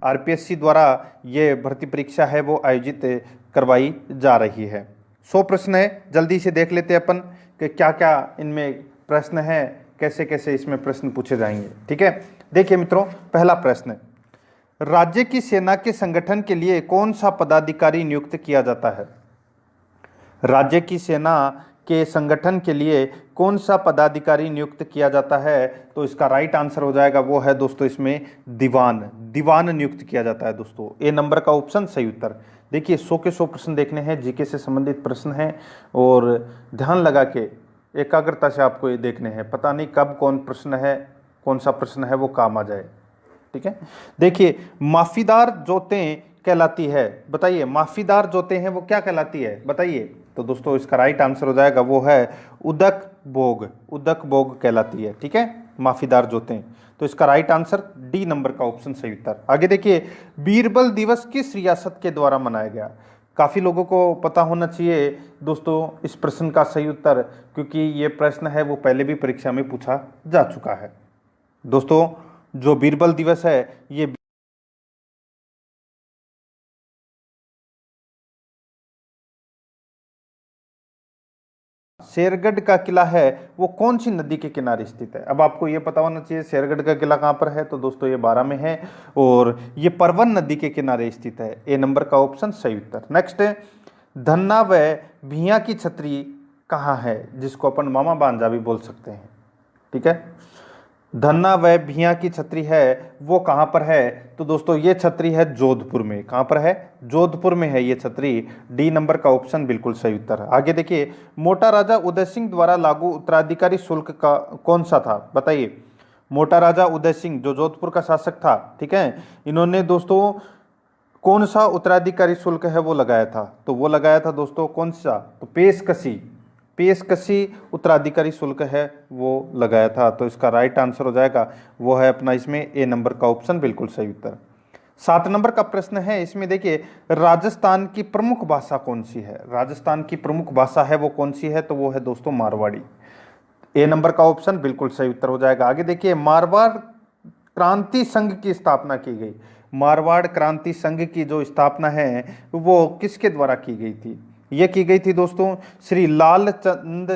RPSC द्वारा ये भर्ती परीक्षा है वो आयोजित करवाई जा रही है। 100 प्रश्न है, जल्दी से देख लेते हैं अपन कि क्या क्या इनमें प्रश्न है, कैसे कैसे इसमें प्रश्न पूछे जाएंगे। ठीक है, देखिए मित्रों, पहला प्रश्न, राज्य की सेना के संगठन के लिए कौन सा पदाधिकारी नियुक्त किया जाता है? राज्य की सेना के संगठन के लिए कौन सा पदाधिकारी नियुक्त किया जाता है? तो इसका राइट आंसर हो जाएगा वो है दोस्तों इसमें दीवान नियुक्त किया जाता है दोस्तों। ए नंबर का ऑप्शन सही उत्तर। देखिए 100 के 100 प्रश्न देखने हैं, जीके से संबंधित प्रश्न हैं और ध्यान लगा के एकाग्रता से आपको ये देखने हैं, पता नहीं कब कौन सा प्रश्न है वो काम आ जाए। ठीक है, देखिए माफीदार जोतें कहलाती है, बताइए माफीदार जोतें हैं वो क्या कहलाती है बताइए? तो दोस्तों इसका राइट आंसर हो जाएगा वो है उदक भोग कहलाती है। ठीक है, माफीदार जोतें, तो इसका राइट आंसर डी नंबर का ऑप्शन सही उत्तर। आगे देखिए, बीरबल दिवस किस रियासत के द्वारा मनाया गया? काफी लोगों को पता होना चाहिए दोस्तों इस प्रश्न का सही उत्तर, क्योंकि ये प्रश्न है वो पहले भी परीक्षा में पूछा जा चुका है। दोस्तों जो बीरबल दिवस है ये शेरगढ़ का किला है वो कौन सी नदी के किनारे स्थित है? अब आपको ये पता होना चाहिए शेरगढ़ का किला कहाँ पर है, तो दोस्तों ये 12 में है और ये परवन नदी के किनारे स्थित है। ए नंबर का ऑप्शन सही उत्तर। नेक्स्ट, धन्ना व भिया की छतरी कहाँ है, जिसको अपन मामा भांजा भी बोल सकते हैं। ठीक है, धन्ना व भिया की छतरी है वो कहाँ पर है? तो दोस्तों ये छतरी है जोधपुर में। कहाँ पर है? जोधपुर में है ये छतरी। डी नंबर का ऑप्शन बिल्कुल सही उत्तर। आगे देखिए, मोटा राजा उदय सिंह द्वारा लागू उत्तराधिकारी शुल्क का कौन सा था बताइए? मोटा राजा उदय सिंह जो जोधपुर का शासक था, ठीक है, इन्होंने दोस्तों कौन सा उत्तराधिकारी शुल्क है वो लगाया था? तो वो लगाया था दोस्तों कौन सा? तो पेशकशी उत्तराधिकारी शुल्क है वो लगाया था। तो इसका राइट आंसर हो जाएगा वो है अपना इसमें ए नंबर का ऑप्शन बिल्कुल सही उत्तर। 7 नंबर का प्रश्न है, इसमें देखिए राजस्थान की प्रमुख भाषा कौन सी है? राजस्थान की प्रमुख भाषा है वो कौन सी है? तो वो है दोस्तों मारवाड़ी। ए नंबर का ऑप्शन बिल्कुल सही उत्तर हो जाएगा। आगे देखिए, मारवाड़ क्रांति संघ की स्थापना की गई। मारवाड़ क्रांति संघ की जो स्थापना है वो किसके द्वारा की गई थी? ये की गई थी दोस्तों श्री लालचंद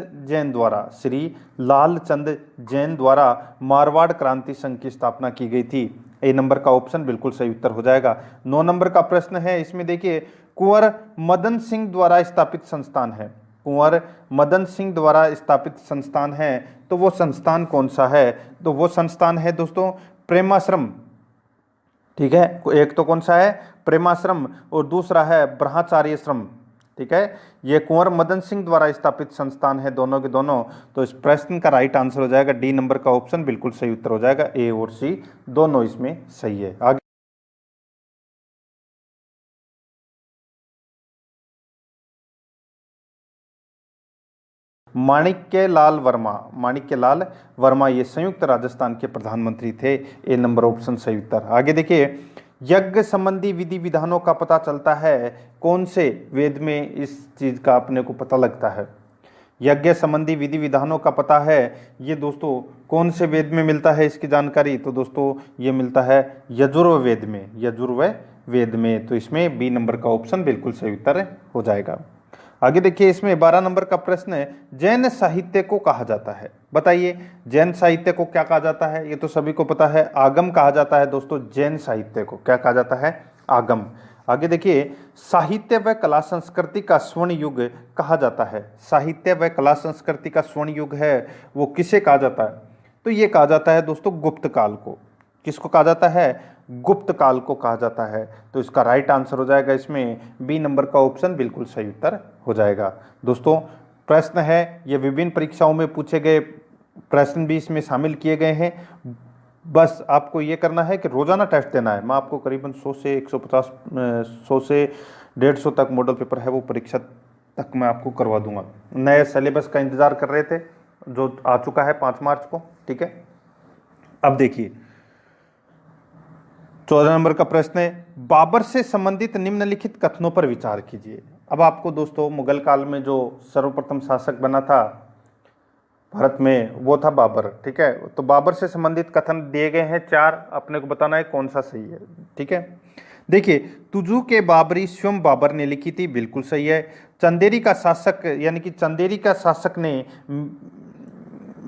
जैन द्वारा मारवाड़ क्रांति संघ की स्थापना की गई थी। ए नंबर का ऑप्शन बिल्कुल सही उत्तर हो जाएगा। 9 नंबर का प्रश्न है, इसमें देखिए कुंवर मदन सिंह द्वारा स्थापित संस्थान है। कुंवर मदन सिंह द्वारा स्थापित संस्थान है, तो वो संस्थान कौन सा है? तो वो संस्थान है दोस्तों प्रेमाश्रम। ठीक है, एक तो कौन सा है? प्रेमाश्रम और दूसरा है ब्रह्मचार्यश्रम। ठीक है, ये कुंवर मदन सिंह द्वारा स्थापित संस्थान है दोनों के दोनों। तो इस प्रश्न का राइट आंसर हो जाएगा डी नंबर का ऑप्शन बिल्कुल सही उत्तर हो जाएगा। ए और सी दोनों इसमें सही है। आगे माणिक्य लाल वर्मा ये संयुक्त राजस्थान के प्रधानमंत्री थे। ए नंबर ऑप्शन सही उत्तर। आगे देखिए, यज्ञ संबंधी विधि विधानों का पता चलता है कौन से वेद में? इस चीज का अपने को पता लगता है, यज्ञ संबंधी विधि विधानों का पता है ये दोस्तों कौन से वेद में मिलता है इसकी जानकारी? तो दोस्तों ये मिलता है यजुर्वेद में। तो इसमें बी नंबर का ऑप्शन बिल्कुल सही उत्तर हो जाएगा। आगे देखिए, इसमें 12 नंबर का प्रश्न है, जैन साहित्य को कहा जाता है बताइए? जैन साहित्य को क्या कहा जाता है? ये तो सभी को पता है, आगम कहा जाता है दोस्तों। जैन साहित्य को क्या कहा जाता है? आगम। आगे देखिए, साहित्य व कला संस्कृति का स्वर्ण युग कहा जाता है। साहित्य व कला संस्कृति का स्वर्ण युग है वो किसे कहा जाता है? तो ये कहा जाता है दोस्तों गुप्त काल को। किसको कहा जाता है? गुप्त काल को कहा जाता है। तो इसका राइट आंसर हो जाएगा इसमें बी नंबर का ऑप्शन बिल्कुल सही उत्तर हो जाएगा। दोस्तों प्रश्न है ये विभिन्न परीक्षाओं में पूछे गए प्रश्न भी इसमें शामिल किए गए हैं। बस आपको ये करना है कि रोजाना टेस्ट देना है। मैं आपको करीबन 100 से 150 100 से 150 तक मॉडल पेपर है वो परीक्षा तक मैं आपको करवा दूंगा। नए सिलेबस का इंतजार कर रहे थे जो आ चुका है 5 मार्च को। ठीक है, अब देखिए 14 नंबर का प्रश्न है, बाबर से संबंधित निम्नलिखित कथनों पर विचार कीजिए। अब आपको दोस्तों मुगल काल में जो सर्वप्रथम शासक बना था भारत में, वो था बाबर। ठीक है, तो बाबर से संबंधित कथन दिए गए हैं 4, अपने को बताना है कौन सा सही है। ठीक है, देखिए, तुजू के बाबरी स्वयं बाबर ने लिखी थी, बिल्कुल सही है। चंदेरी का शासक, यानी कि चंदेरी का शासक ने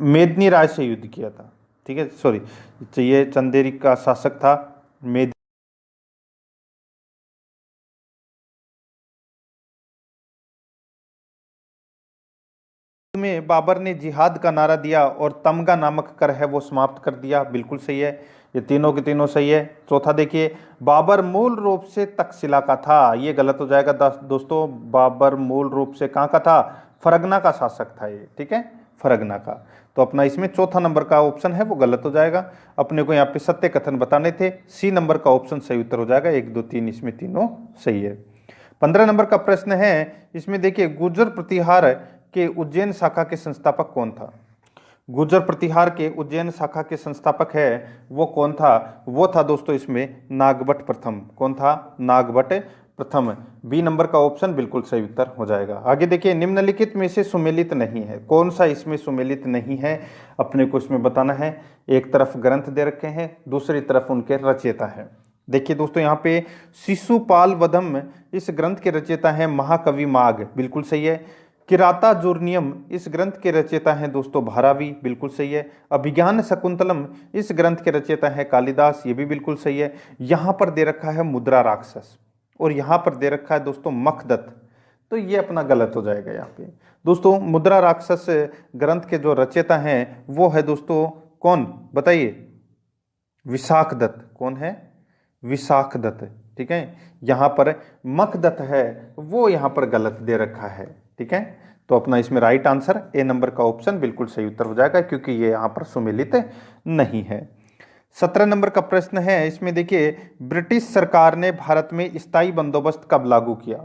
मेदिनी राय से युद्ध किया था। ठीक है, सॉरी, तो ये चंदेरी का शासक था मेद में बाबर ने जिहाद का नारा दिया और तमगा नामक कर है वो समाप्त कर दिया, बिल्कुल सही है। ये तीनों के तीनों सही है। चौथा देखिए, बाबर मूल रूप से तक्षशिला का था, ये गलत हो जाएगा दोस्तों। बाबर मूल रूप से कहाँ का था? फरगना का शासक था ये। ठीक है, फरगना का। तो अपना इसमें चौथा नंबर का ऑप्शन है वो गलत हो जाएगा। अपने को यहाँ पे सत्य कथन बताने थे, सी नंबर का ऑप्शन सही उत्तर हो जाएगा। 1 2 3 इसमें तीनों सही है। 15 नंबर का प्रश्न है, इसमें देखिए, गुर्जर प्रतिहार के उज्जैन शाखा के संस्थापक कौन था? गुर्जर प्रतिहार के उज्जैन शाखा के संस्थापक है वो कौन था? वो था दोस्तों इसमें नागभट्ट प्रथम। कौन था? नागभट्ट प्रथम। बी नंबर का ऑप्शन बिल्कुल सही उत्तर हो जाएगा। आगे देखिए, निम्नलिखित में से सुमेलित नहीं है, कौन सा इसमें सुमेलित नहीं है? अपने को इसमें बताना है। एक तरफ ग्रंथ दे रखे हैं, दूसरी तरफ उनके रचयिता है। देखिए दोस्तों, यहाँ पे शिशुपाल वधम इस ग्रंथ के रचयिता हैं महाकवि माघ, बिल्कुल सही है। किराता जूर्नियम इस ग्रंथ के रचयिता हैं दोस्तों भारवी, बिल्कुल सही है। अभिज्ञान शकुंतलम इस ग्रंथ के रचयिता हैं कालिदास, ये भी बिल्कुल सही है। यहाँ पर दे रखा है मुद्रा राक्षस और यहाँ पर दे रखा है दोस्तों मखदत्त, तो ये अपना गलत हो जाएगा यहाँ पे। दोस्तों मुद्रा राक्षस ग्रंथ के जो रचयिता हैं वो है दोस्तों कौन, बताइए? विशाख दत्त। कौन है? विशाख दत्त। ठीक है, यहाँ पर मखदत्त है वो यहाँ पर गलत दे रखा है। ठीक है, तो अपना इसमें राइट आंसर ए नंबर का ऑप्शन बिल्कुल सही उत्तर हो जाएगा, क्योंकि ये यहाँ पर सुमेलित नहीं है। 17 नंबर का प्रश्न है, इसमें देखिए, ब्रिटिश सरकार ने भारत में स्थायी बंदोबस्त कब लागू किया?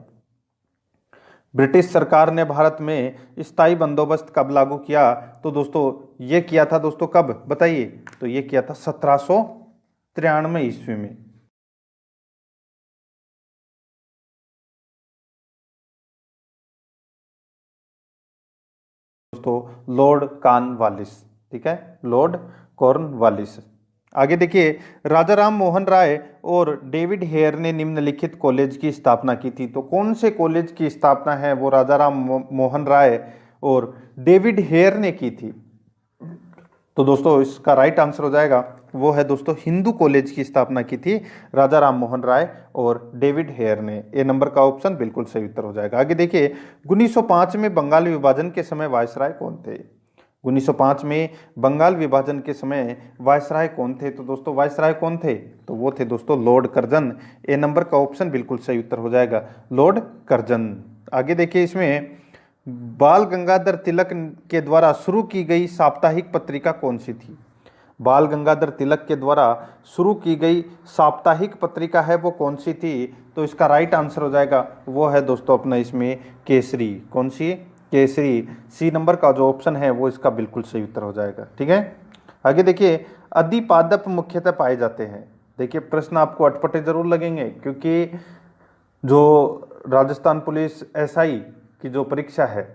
ब्रिटिश सरकार ने भारत में स्थायी बंदोबस्त कब लागू किया? तो दोस्तों ये किया था दोस्तों, कब बताइए? तो ये किया था 1793 ईस्वी में। दोस्तों लॉर्ड कॉर्नवालिस। ठीक है, लॉर्ड कॉर्नवालिस। आगे देखिए, राजा राम मोहन राय और डेविड हेयर ने निम्नलिखित कॉलेज की स्थापना की थी। तो कौन से कॉलेज की स्थापना है वो राजा राम मोहन राय और डेविड हेयर ने की थी? तो दोस्तों इसका राइट आंसर हो जाएगा वो है दोस्तों हिंदू कॉलेज की स्थापना की थी राजा राम मोहन राय और डेविड हेयर ने। ए नंबर का ऑप्शन बिल्कुल सही उत्तर हो जाएगा। आगे देखिए, 1905 में बंगाल विभाजन के समय वायसराय कौन थे? 1905 में बंगाल विभाजन के समय वायसराय कौन थे? तो दोस्तों वायसराय कौन थे? तो वो थे दोस्तों लॉर्ड कर्जन। ए नंबर का ऑप्शन बिल्कुल सही उत्तर हो जाएगा, लॉर्ड कर्जन। आगे देखिए, इसमें बाल गंगाधर तिलक के द्वारा शुरू की गई साप्ताहिक पत्रिका कौन सी थी? बाल गंगाधर तिलक के द्वारा शुरू की गई साप्ताहिक पत्रिका है वो कौन सी थी? तो इसका राइट आंसर हो जाएगा वो है दोस्तों अपना इसमें केसरी। कौन सी? केसरी। सी नंबर का जो ऑप्शन है वो इसका बिल्कुल सही उत्तर हो जाएगा। ठीक है, आगे देखिए, अधिपादप मुख्यतः पाए जाते हैं। देखिए प्रश्न आपको अटपटे जरूर लगेंगे, क्योंकि जो राजस्थान पुलिस एसआई की जो परीक्षा है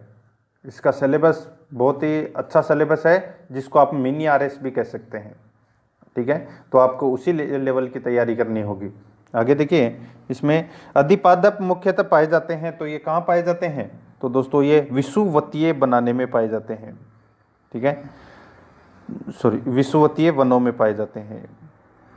इसका सिलेबस बहुत ही अच्छा सिलेबस है, जिसको आप मिनी आरएस भी कह सकते हैं। ठीक है, तो आपको उसी लेवल की तैयारी करनी होगी। आगे देखिए, इसमें अधिपादप मुख्यतः पाए जाते हैं, तो ये कहाँ पाए जाते हैं? तो दोस्तों ये विषुवतीय बनाने में पाए जाते हैं। ठीक है, सॉरी, विषुवतीय वनों में पाए जाते हैं।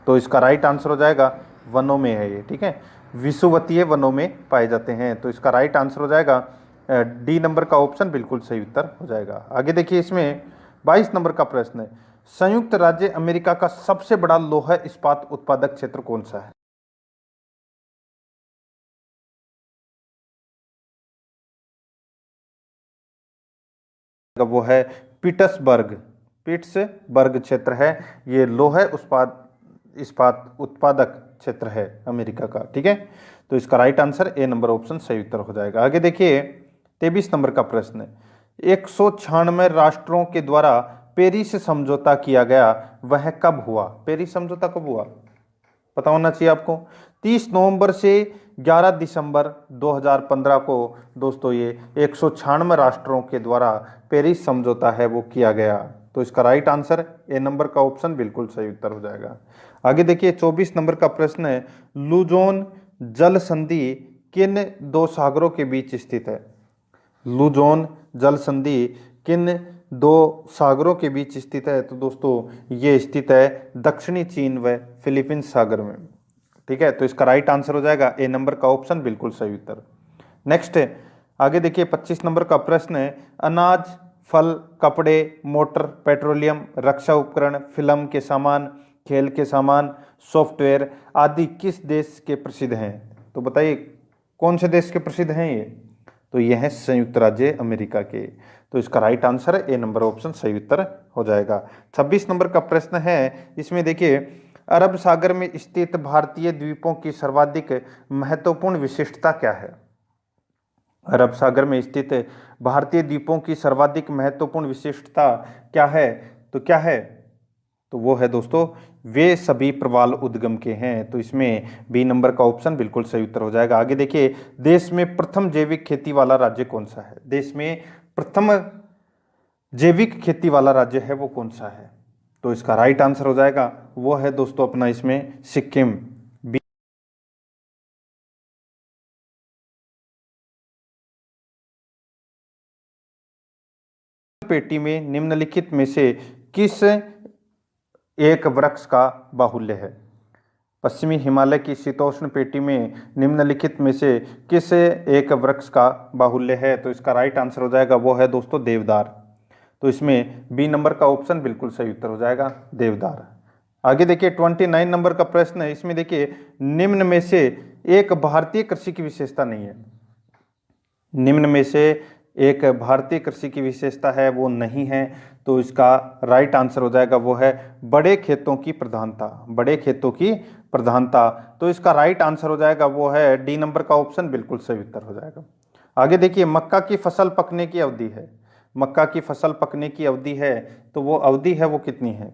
तो इसका राइट आंसर हो जाएगा वनों में है ये। ठीक है, विषुवतीय वनों में पाए जाते हैं, तो इसका राइट आंसर हो जाएगा डी नंबर का ऑप्शन बिल्कुल सही उत्तर हो जाएगा। आगे देखिए, इसमें 22 नंबर का प्रश्न है, संयुक्त राज्य अमेरिका का सबसे बड़ा लौह इस्पात उत्पादक क्षेत्र कौन सा है? वो है पिट्सबर्ग। पिट्सबर्ग क्षेत्र है ये लौह इस्पात उत्पादक क्षेत्र है अमेरिका का। ठीक है, तो इसका right answer A number option सही उत्तर हो जाएगा। आगे देखिए, 23 नंबर का प्रश्न है, 196 राष्ट्रों के द्वारा पेरिस समझौता किया गया वह कब हुआ? पेरिस समझौता कब हुआ? पता होना चाहिए आपको। 30 नवंबर से 11 दिसंबर 2015 को दोस्तों ये 196 राष्ट्रों के द्वारा पेरिस समझौता है वो किया गया। तो इसका राइट आंसर ए नंबर का ऑप्शन बिल्कुल सही उत्तर हो जाएगा। आगे देखिए 24 नंबर का प्रश्न है, लुजोन जल संधि किन दो सागरों के बीच स्थित है? लुजोन जल संधि किन दो सागरों के बीच स्थित है? तो दोस्तों ये स्थित है दक्षिणी चीन व फिलीपींस सागर में। ठीक है, तो इसका राइट आंसर हो जाएगा ए नंबर का ऑप्शन बिल्कुल सही उत्तर। नेक्स्ट है, आगे देखिए 25 नंबर का प्रश्न है, अनाज, फल, कपड़े, मोटर, पेट्रोलियम, रक्षा उपकरण, फिल्म के सामान, खेल के सामान, सॉफ्टवेयर आदि किस देश के प्रसिद्ध हैं? तो बताइए कौन से देश के प्रसिद्ध हैं ये? तो ये है संयुक्त राज्य अमेरिका के। तो इसका right answer A number option सही उत्तर हो जाएगा। 26 नंबर का प्रश्न है, इसमें देखिए अरब सागर में स्थित भारतीय द्वीपों की सर्वाधिक महत्वपूर्ण विशिष्टता क्या है? अरब सागर में स्थित भारतीय द्वीपों की सर्वाधिक महत्वपूर्ण विशिष्टता क्या है? तो क्या है? तो वो है दोस्तों, वे सभी प्रवाल उद्गम के हैं। तो इसमें बी नंबर का ऑप्शन बिल्कुल सही उत्तर हो जाएगा। आगे देखिए, देश में प्रथम जैविक खेती वाला राज्य कौन सा है? देश में प्रथम जैविक खेती वाला राज्य है वो कौन सा है? तो इसका राइट आंसर हो जाएगा वो है दोस्तों अपना इसमें सिक्किम। पेटी में निम्नलिखित में से किस एक वृक्ष का बाहुल्य है? पश्चिमी हिमालय की शीतोष्ण पेटी में निम्नलिखित में से किस एक वृक्ष का बाहुल्य है? तो इसका राइट आंसर हो जाएगा वो है दोस्तों देवदार। तो इसमें बी नंबर का ऑप्शन बिल्कुल सही उत्तर हो जाएगा देवदार। आगे देखिए 29 नंबर का प्रश्न है, इसमें देखिए निम्न में से एक भारतीय कृषि की विशेषता नहीं है। निम्न में से एक भारतीय कृषि की विशेषता है वो नहीं है। तो इसका राइट आंसर हो जाएगा वो है बड़े खेतों की प्रधानता। बड़े खेतों की प्रधानता। तो इसका राइट आंसर हो जाएगा वो है डी नंबर का ऑप्शन बिल्कुल सही उत्तर हो जाएगा। आगे देखिए मक्का की फसल पकने की अवधि है। मक्का की फसल पकने की अवधि है तो वो अवधि है वो कितनी है?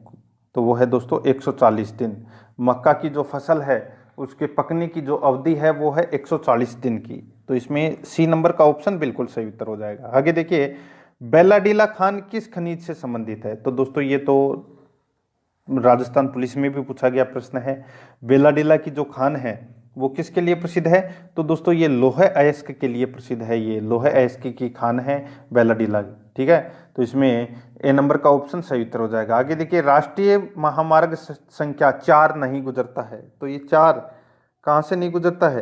तो वो है दोस्तों 140 दिन। मक्का की जो फसल है उसके पकने की जो अवधि है वो है 140 दिन की। तो इसमें सी नंबर का ऑप्शन बिल्कुल सही उत्तर हो जाएगा। आगे देखिए बेलाडीला खान किस खनिज से संबंधित है? तो दोस्तों ये तो राजस्थान पुलिस में भी पूछा गया प्रश्न है। बेलाडीला की जो खान है वो किसके लिए प्रसिद्ध है? तो दोस्तों ये लौह अयस्क के लिए प्रसिद्ध है। ये लौह अयस्क की खान है बेलाडीला। ठीक है, तो इसमें ए नंबर का ऑप्शन सही उत्तर हो जाएगा। आगे देखिए राष्ट्रीय महामार्ग संख्या 4 नहीं गुजरता है। तो ये 4 कहाँ से नहीं गुजरता है?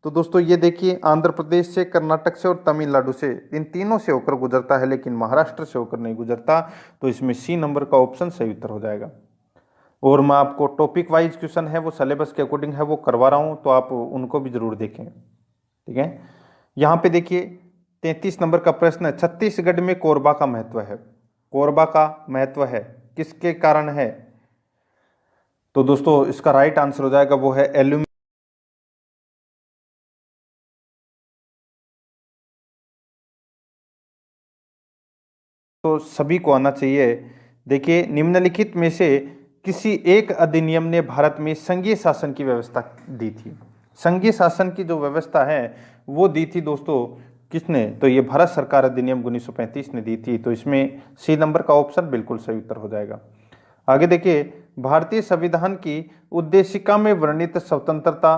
तो दोस्तों ये देखिए आंध्र प्रदेश से, कर्नाटक से और तमिलनाडु से, इन तीनों से होकर गुजरता है लेकिन महाराष्ट्र से होकर नहीं गुजरता। तो इसमें सी नंबर का ऑप्शन सही उत्तर हो जाएगा। और मैं आपको टॉपिक वाइज क्वेश्चन है वो सिलेबस के अकॉर्डिंग है वो करवा रहा हूँ, तो आप उनको भी जरूर देखें। ठीक है, यहाँ पे देखिए 33 नंबर का प्रश्न है, छत्तीसगढ़ में कोरबा का महत्व है। कोरबा का महत्व है किसके कारण है? तो दोस्तों इसका राइट आंसर हो जाएगा वो है एल्यूमिनियम। तो सभी को आना चाहिए। देखिए निम्नलिखित में से किसी एक अधिनियम ने भारत में संघीय शासन की व्यवस्था दी थी। संघीय शासन की जो व्यवस्था है वो दी थी दोस्तों किसने? तो ये भारत सरकार अधिनियम 1935 ने दी थी। तो इसमें सी नंबर का ऑप्शन बिल्कुल सही उत्तर हो जाएगा। आगे देखिए भारतीय संविधान की उद्देशिका में वर्णित स्वतंत्रता,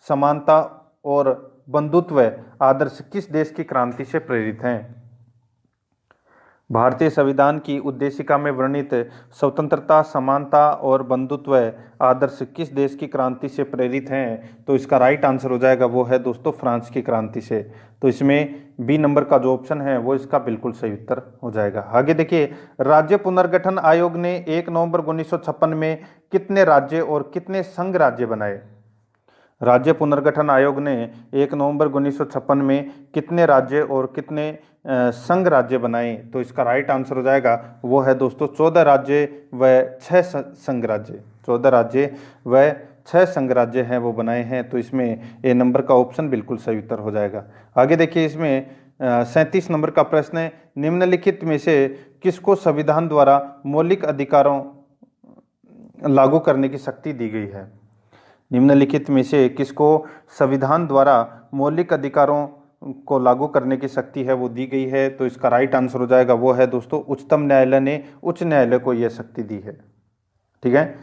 समानता और बंधुत्व आदर्श किस देश की क्रांति से प्रेरित हैं? भारतीय संविधान की उद्देशिका में वर्णित स्वतंत्रता, समानता और बंधुत्व आदर्श किस देश की क्रांति से प्रेरित हैं? तो इसका राइट आंसर हो जाएगा वो है दोस्तों फ्रांस की क्रांति से। तो इसमें बी नंबर का जो ऑप्शन है वो इसका बिल्कुल सही उत्तर हो जाएगा। आगे देखिए राज्य पुनर्गठन आयोग ने 1 नवंबर 1956 में कितने राज्य और कितने संघ राज्य बनाए? राज्य पुनर्गठन आयोग ने 1 नवंबर 1956 में कितने राज्य और कितने संघ राज्य बनाए? तो इसका राइट आंसर हो जाएगा वो है दोस्तों 14 राज्य व 6 संघ राज्य। 14 राज्य व 6 संघ राज्य हैं वो बनाए हैं। तो इसमें ए नंबर का ऑप्शन बिल्कुल सही उत्तर हो जाएगा। आगे देखिए इसमें 37 नंबर का प्रश्न है, निम्नलिखित में से किसको संविधान द्वारा मौलिक अधिकारों लागू करने की शक्ति दी गई है? निम्नलिखित में से किसको संविधान द्वारा मौलिक अधिकारों को लागू करने की शक्ति है वो दी गई है? तो इसका राइट आंसर हो जाएगा वो है दोस्तों उच्चतम न्यायालय ने उच्च न्यायालय को यह शक्ति दी है। ठीक है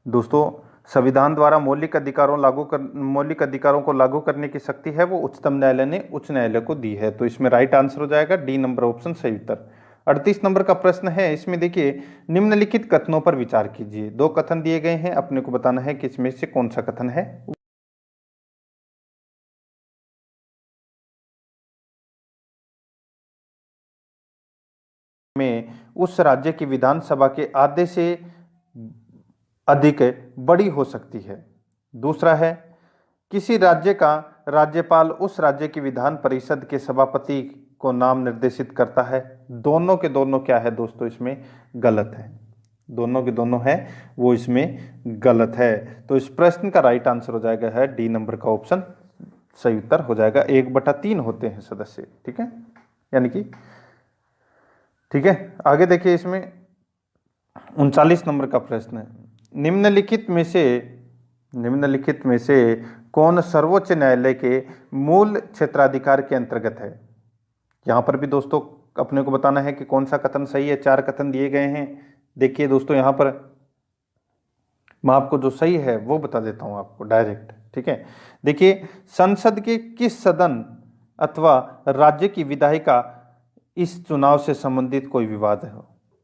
दोस्तों, संविधान द्वारा मौलिक अधिकारों को लागू करने की शक्ति है वो उच्चतम न्यायालय ने उच्च न्यायालय को दी है। तो इसमें राइट आंसर हो जाएगा डी नंबर ऑप्शन सही उत्तर। 38 नंबर का प्रश्न है, इसमें देखिए निम्नलिखित कथनों पर विचार कीजिए। दो कथन दिए गए हैं, अपने को बताना है कि इसमें से कौन सा कथन है। में उस राज्य की विधानसभा के आधे से अधिक बड़ी हो सकती है। दूसरा है किसी राज्य का राज्यपाल उस राज्य की विधान परिषद के सभापति को नाम निर्देशित करता है। दोनों के दोनों क्या है दोस्तों, इसमें गलत है। दोनों के दोनों है वो इसमें गलत है। तो इस प्रश्न का राइट आंसर हो जाएगा है डी नंबर का ऑप्शन सही उत्तर हो जाएगा। 1/3 होते हैं सदस्य। ठीक है, यानी कि ठीक है। आगे देखिए, इसमें 39 नंबर का प्रश्न है, निम्नलिखित में से कौन सर्वोच्च न्यायालय के मूल क्षेत्राधिकार के अंतर्गत है? यहां पर भी दोस्तों अपने को बताना है कि कौन सा कथन सही है। 4 कथन दिए गए हैं। देखिए दोस्तों, यहां पर मैं आपको जो सही है वो बता देता हूं आपको डायरेक्ट। ठीक है, देखिए संसद के किस सदन अथवा राज्य की विधायिका इस चुनाव से संबंधित कोई विवाद है।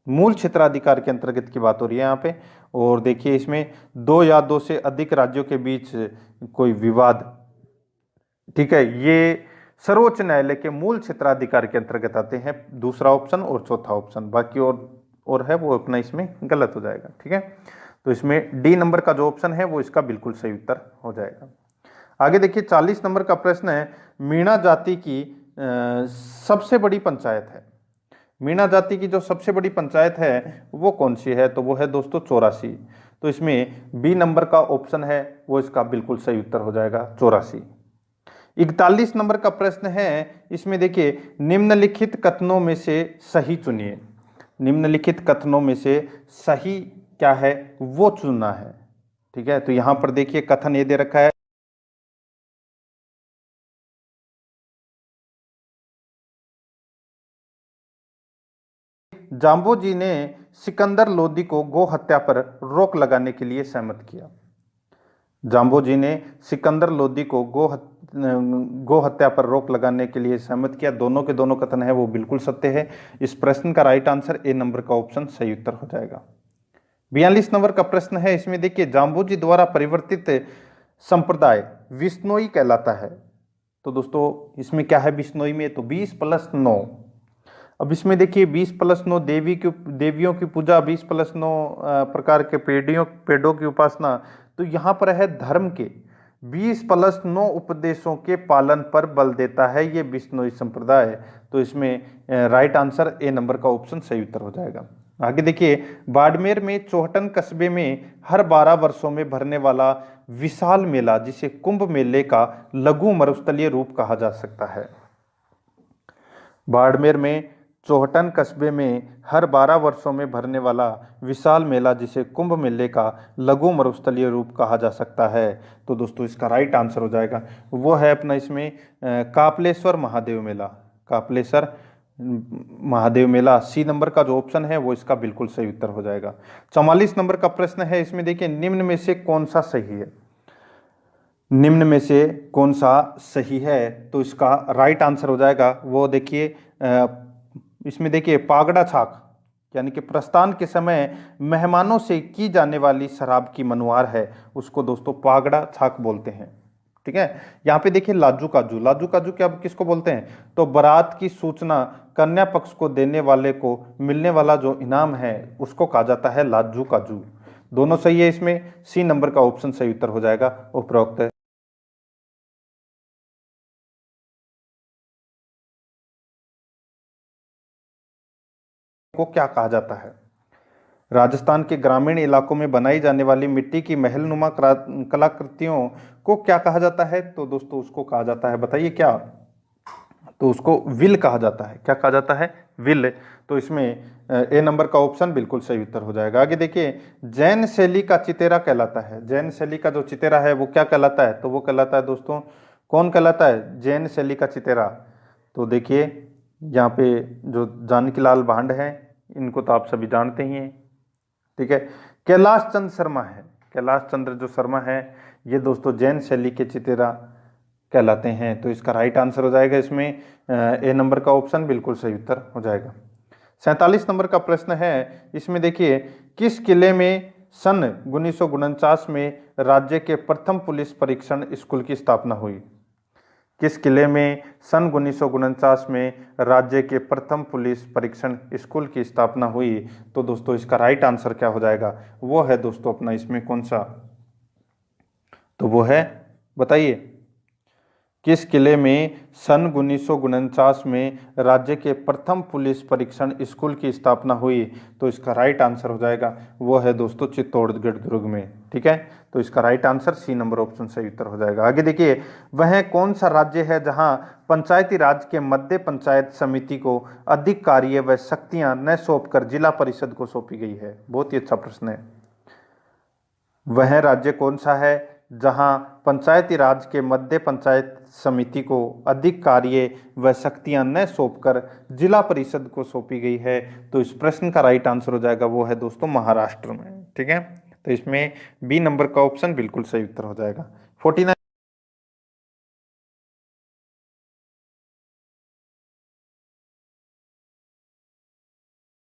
मूल क्षेत्राधिकार के अंतर्गत की बात हो रही है यहाँ पे। और देखिए इसमें 2 या 2 से अधिक राज्यों के बीच कोई विवाद, ठीक है, ये सर्वोच्च न्यायालय के मूल क्षेत्राधिकार के अंतर्गत आते हैं। दूसरा ऑप्शन और चौथा ऑप्शन, बाकी और है वो अपना इसमें गलत हो जाएगा। ठीक है, तो इसमें डी नंबर का जो ऑप्शन है वो इसका बिल्कुल सही उत्तर हो जाएगा। आगे देखिए 40 नंबर का प्रश्न है, मीणा जाति की सबसे बड़ी पंचायत है। मीणा जाति की जो सबसे बड़ी पंचायत है वो कौन सी है? तो वो है दोस्तों 84। तो इसमें बी नंबर का ऑप्शन है वो इसका बिल्कुल सही उत्तर हो जाएगा 84। 41 नंबर का प्रश्न है, इसमें देखिए निम्नलिखित कथनों में से सही चुनिए। निम्नलिखित कथनों में से सही क्या है वो चुनना है। ठीक है, तो यहां पर देखिए कथन ये दे रखा है, जाम्बोजी ने सिकंदर लोदी को गो हत्या पर रोक लगाने के लिए सहमत किया। जाम्बोजी ने सिकंदर लोदी को गो हत्या पर रोक लगाने के लिए सहमत किया। दोनों के दोनों कथन है वो बिल्कुल सत्य है। इस प्रश्न का राइट आंसर ए नंबर का ऑप्शन सही उत्तर हो जाएगा। 42 नंबर का प्रश्न है, इसमें देखिए जाम्बोजी द्वारा परिवर्तित संप्रदाय विश्नोई कहलाता है। तो दोस्तों इसमें क्या है विश्नोई में? तो 20+9। अब इसमें देखिए 20+9 देवियों की पूजा, 20+9 प्रकार के पेड़ों की उपासना। तो यहाँ पर है धर्म के 20+9 उपदेशों के पालन पर बल देता है ये बिश्नोई संप्रदाय। तो इसमें राइट आंसर ए नंबर का ऑप्शन सही उत्तर हो जाएगा। आगे देखिए बाड़मेर में चौहटन कस्बे में हर 12 वर्षों में भरने वाला विशाल मेला जिसे कुंभ मेले का लघु मरुस्थलीय रूप कहा जा सकता है। बाड़मेर में चौहटन कस्बे में हर 12 वर्षों में भरने वाला विशाल मेला जिसे कुंभ मेले का लघु मरुस्थलीय रूप कहा जा सकता है। तो दोस्तों इसका राइट आंसर हो जाएगा वो है अपना इसमें कापलेश्वर महादेव मेला। कापलेश्वर महादेव मेला सी नंबर का जो ऑप्शन है वो इसका बिल्कुल सही उत्तर हो जाएगा। 44 नंबर का प्रश्न है, इसमें देखिए निम्न में से कौन सा सही है? निम्न में से कौन सा सही है? तो इसका राइट आंसर हो जाएगा वो देखिए इसमें देखिए पागड़ा छाक, यानी कि प्रस्थान के समय मेहमानों से की जाने वाली शराब की मनुआर है उसको दोस्तों पागड़ा छाक बोलते हैं। ठीक है, यहाँ पे देखिए लाजू काजू। लाजू काजू क्या किसको बोलते हैं? तो बारात की सूचना कन्या पक्ष को देने वाले को मिलने वाला जो इनाम है उसको कहा जाता है लाजू काजू। दोनों सही है, इसमें सी नंबर का ऑप्शन सही उत्तर हो जाएगा उपरोक्त को क्या कहा जाता है? राजस्थान के ग्रामीण इलाकों में बनाई जाने वाली मिट्टी की महलनुमा कलाकृतियों को क्या कहा जाता है? तो दोस्तों उसको कहा जाता है, बताइए क्या? तो उसको विल कहा जाता है। क्या कहा जाता है? विल। तो इसमें ए नंबर का ऑप्शन बिल्कुल सही उत्तर हो जाएगा। आगे देखिए, जैन शैली का चितेरा कहलाता है। जैन शैली का जो चितेरा है वो क्या कहलाता है? तो वो कहलाता है दोस्तों, कौन कहलाता है? जैन शैली का चितेरा। तो देखिए यहाँ पे जो जानकी लाल भांड है, इनको तो आप सभी जानते ही हैं, ठीक है। कैलाश चंद्र शर्मा है, कैलाश चंद्र जो शर्मा है, ये दोस्तों जैन शैली के चितेरा कहलाते हैं। तो इसका राइट आंसर हो जाएगा इसमें ए नंबर का ऑप्शन बिल्कुल सही उत्तर हो जाएगा। 47 नंबर का प्रश्न है, इसमें देखिए, किस किले में सन 1949 में राज्य के प्रथम पुलिस परीक्षण स्कूल की स्थापना हुई? किस किले में सन 1949 में राज्य के प्रथम पुलिस परीक्षण स्कूल की स्थापना हुई? तो दोस्तों इसका राइट आंसर क्या हो जाएगा? वो है दोस्तों अपना इसमें कौन सा? तो वो है, बताइए, किस किले में सन 1949 में राज्य के प्रथम पुलिस परीक्षण स्कूल की स्थापना हुई? तो इसका राइट आंसर हो जाएगा, वो है दोस्तों चित्तौड़गढ़ दुर्ग में, ठीक है। तो इसका right answer C number option सही उत्तर हो जाएगा। आगे देखिए, वह कौन सा राज्य है जहां पंचायती राज के मध्य पंचायत समिति को अधिक कार्य व शक्तियां न सौंपकर जिला परिषद को सौंपी गई है? बहुत ही अच्छा प्रश्न है। वह राज्य कौन सा है जहां पंचायती राज के मध्य पंचायत समिति को अधिक कार्य व शक्तियां न सौंपकर जिला परिषद को सौंपी गई है? तो इस प्रश्न का राइट आंसर हो जाएगा, वो है दोस्तों महाराष्ट्र में, ठीक है। तो इसमें बी नंबर का ऑप्शन बिल्कुल सही उत्तर हो जाएगा। 49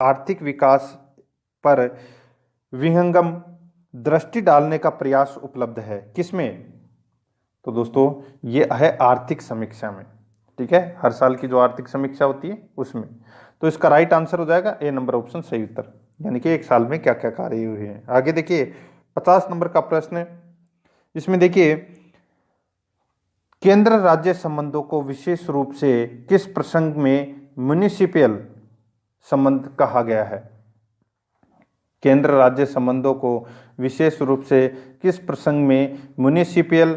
आर्थिक विकास पर विहंगम दृष्टि डालने का प्रयास उपलब्ध है किसमें? तो दोस्तों ये है आर्थिक समीक्षा में, ठीक है, हर साल की जो आर्थिक समीक्षा होती है उसमें। तो इसका राइट आंसर हो जाएगा ए नंबर ऑप्शन सही उत्तर, यानी कि एक साल में क्या क्या कार्य हुए हैं। आगे देखिए 50 नंबर का प्रश्न, इसमें देखिए, केंद्र राज्य संबंधों को विशेष रूप से किस प्रसंग में म्युनिसिपल संबंध कहा गया है? केंद्र राज्य संबंधों को विशेष रूप से किस प्रसंग में म्युनिसिपल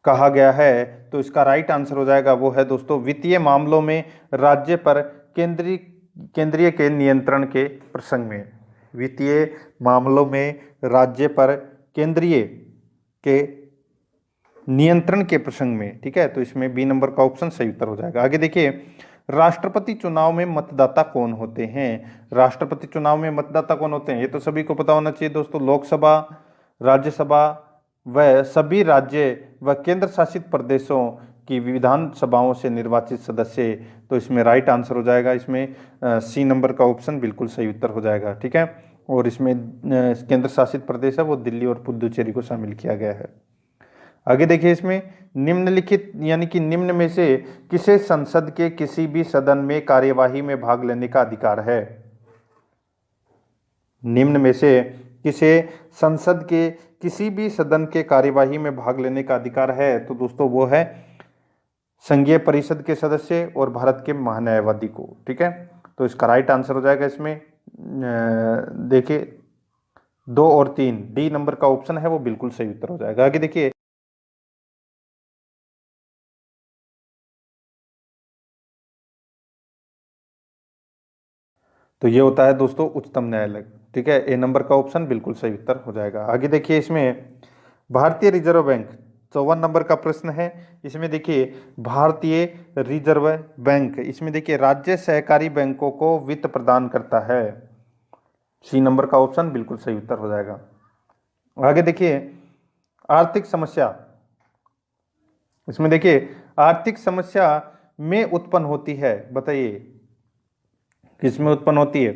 कहा गया है? तो इसका राइट आंसर हो जाएगा, वो है दोस्तों वित्तीय मामलों में राज्य पर केंद्रीय के नियंत्रण के प्रसंग में। वित्तीय मामलों में राज्य पर केंद्रीय के नियंत्रण के प्रसंग में, ठीक है। तो इसमें बी नंबर का ऑप्शन सही उत्तर हो जाएगा। आगे देखिए, राष्ट्रपति चुनाव में मतदाता कौन होते हैं? राष्ट्रपति चुनाव में मतदाता कौन होते हैं? ये तो सभी को पता होना चाहिए दोस्तों, लोकसभा, राज्यसभा व सभी राज्य व केंद्र शासित प्रदेशों की विधानसभाओं से निर्वाचित सदस्य। तो इसमें राइट आंसर हो जाएगा, इसमें सी नंबर का ऑप्शन बिल्कुल सही उत्तर हो जाएगा, ठीक है। और इसमें केंद्र शासित प्रदेश है वो दिल्ली और पुदुचेरी को शामिल किया गया है। आगे देखिए, इसमें निम्नलिखित यानी कि निम्न में से किसे संसद के किसी भी सदन में कार्यवाही में भाग लेने का अधिकार है? निम्न में से किसे संसद के किसी भी सदन के कार्यवाही में भाग लेने का अधिकार है? तो दोस्तों वो है संघीय परिषद के सदस्य और भारत के महान्यायवादी को, ठीक है। तो इसका राइट आंसर हो जाएगा इसमें देखिए 2 और 3, डी नंबर का ऑप्शन है वो बिल्कुल सही उत्तर हो जाएगा। आगे देखिए, तो ये होता है दोस्तों उच्चतम न्यायालय, ठीक है। ए नंबर का ऑप्शन बिल्कुल सही उत्तर हो जाएगा। आगे देखिए, इसमें भारतीय रिजर्व बैंक 54 नंबर का प्रश्न है। इसमें देखिए भारतीय रिजर्व बैंक, इसमें देखिए राज्य सहकारी बैंकों को वित्त प्रदान करता है। सी नंबर का ऑप्शन बिल्कुल सही उत्तर हो जाएगा। आगे देखिए, आर्थिक समस्या, इसमें देखिए आर्थिक समस्या में उत्पन्न होती है, बताइए किसमें उत्पन्न होती है?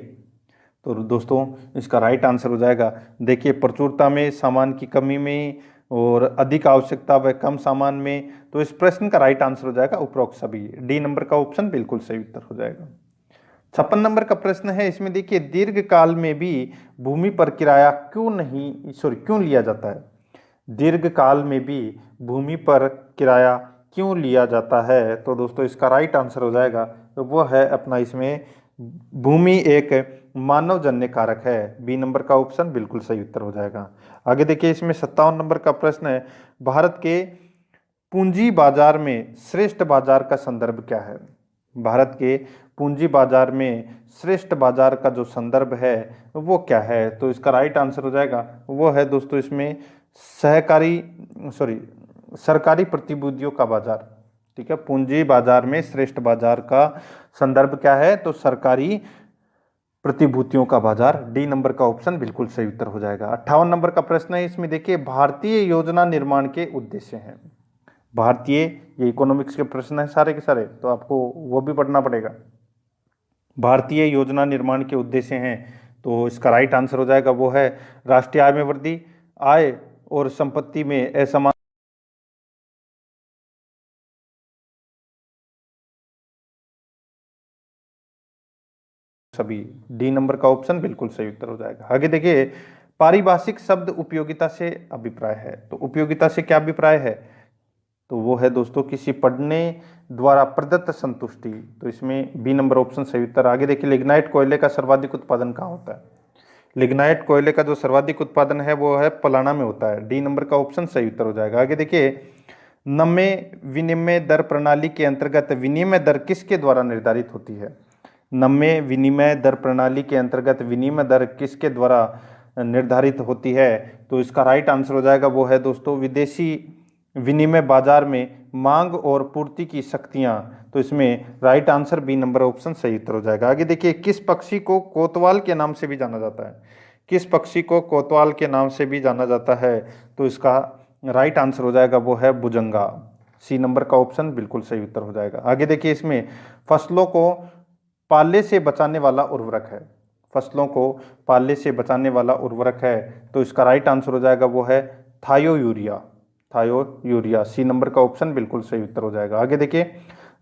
तो दोस्तों इसका राइट आंसर हो जाएगा, देखिए प्रचुरता में, सामान की कमी में और अधिक आवश्यकता व कम सामान में। तो इस प्रश्न का राइट आंसर हो जाएगा उपरोक्त सभी, डी नंबर का ऑप्शन बिल्कुल सही उत्तर हो जाएगा। 56 नंबर का प्रश्न है, इसमें देखिए दीर्घकाल में भी भूमि पर किराया क्यों लिया जाता है? दीर्घकाल में भी भूमि पर किराया क्यों लिया जाता है? तो दोस्तों इसका राइट आंसर हो जाएगा, तो वो है अपना इसमें भूमि एक मानवजन्य कारक है। बी नंबर का ऑप्शन बिल्कुल सही उत्तर हो जाएगा। आगे देखिए, इसमें 57 नंबर का प्रश्न है, भारत के पूंजी बाजार में श्रेष्ठ बाजार का संदर्भ क्या है? भारत के पूंजी बाजार में श्रेष्ठ बाजार का जो संदर्भ है वो क्या है? तो इसका राइट आंसर हो जाएगा वो है दोस्तों इसमें सरकारी प्रतिभूतियों का बाजार। ठीक है, पूंजी बाजार में श्रेष्ठ बाजार का संदर्भ क्या है? तो सरकारी प्रतिभूतियों का बाजार। डी नंबर का ऑप्शन बिल्कुल सही उत्तर हो जाएगा। 58 नंबर का प्रश्न है, इसमें देखिए भारतीय योजना निर्माण के उद्देश्य हैं। भारतीय, ये इकोनॉमिक्स के प्रश्न है सारे के सारे, तो आपको वो भी पढ़ना पड़ेगा। भारतीय योजना निर्माण के उद्देश्य हैं, तो इसका राइट आंसर हो जाएगा वो है राष्ट्रीय आय में वृद्धि, आय और संपत्ति में असमान सभी। डी नंबर का ऑप्शन बिल्कुल सही उत्तर हो जाएगा। आगे देखिए, पारिभाषिक शब्द उपयोगिता से अभिप्राय है। तो उपयोगिता से क्या अभिप्राय है? तो वो है दोस्तों किसी पढ़ने द्वारा प्रदत्त संतुष्टि। तो इसमें बी नंबर ऑप्शन सही उत्तर। आगे देखिए, लिग्नाइट कोयले का सर्वाधिक उत्पादन कहाँ होता है? लिग्नाइट कोयले का जो सर्वाधिक उत्पादन है वो है पलाना में होता है। डी नंबर का ऑप्शन सही उत्तर हो जाएगा। आगे देखिए, नम्य विनिमय दर प्रणाली के अंतर्गत विनिमय दर किसके द्वारा निर्धारित होती है? नम्य विनिमय दर प्रणाली के अंतर्गत विनिमय दर किसके द्वारा निर्धारित होती है? तो इसका राइट आंसर हो जाएगा वो है दोस्तों विदेशी विनिमय बाजार में मांग और पूर्ति की शक्तियां। तो इसमें right answer B number option सही उत्तर हो जाएगा। आगे देखिए, किस पक्षी को कोतवाल के नाम से भी जाना जाता है? किस पक्षी को कोतवाल के नाम से भी जाना जाता है? तो इसका राइट आंसर हो जाएगा वो है भुजंगा। सी नंबर का ऑप्शन बिल्कुल सही उत्तर हो जाएगा। आगे देखिए, इसमें फसलों को पाले से बचाने वाला उर्वरक है। फसलों को पाले से बचाने वाला उर्वरक है, तो इसका राइट आंसर हो जाएगा वो है थायो यूरिया। थायो यूरिया, सी नंबर का ऑप्शन बिल्कुल सही उत्तर हो जाएगा। आगे देखिए,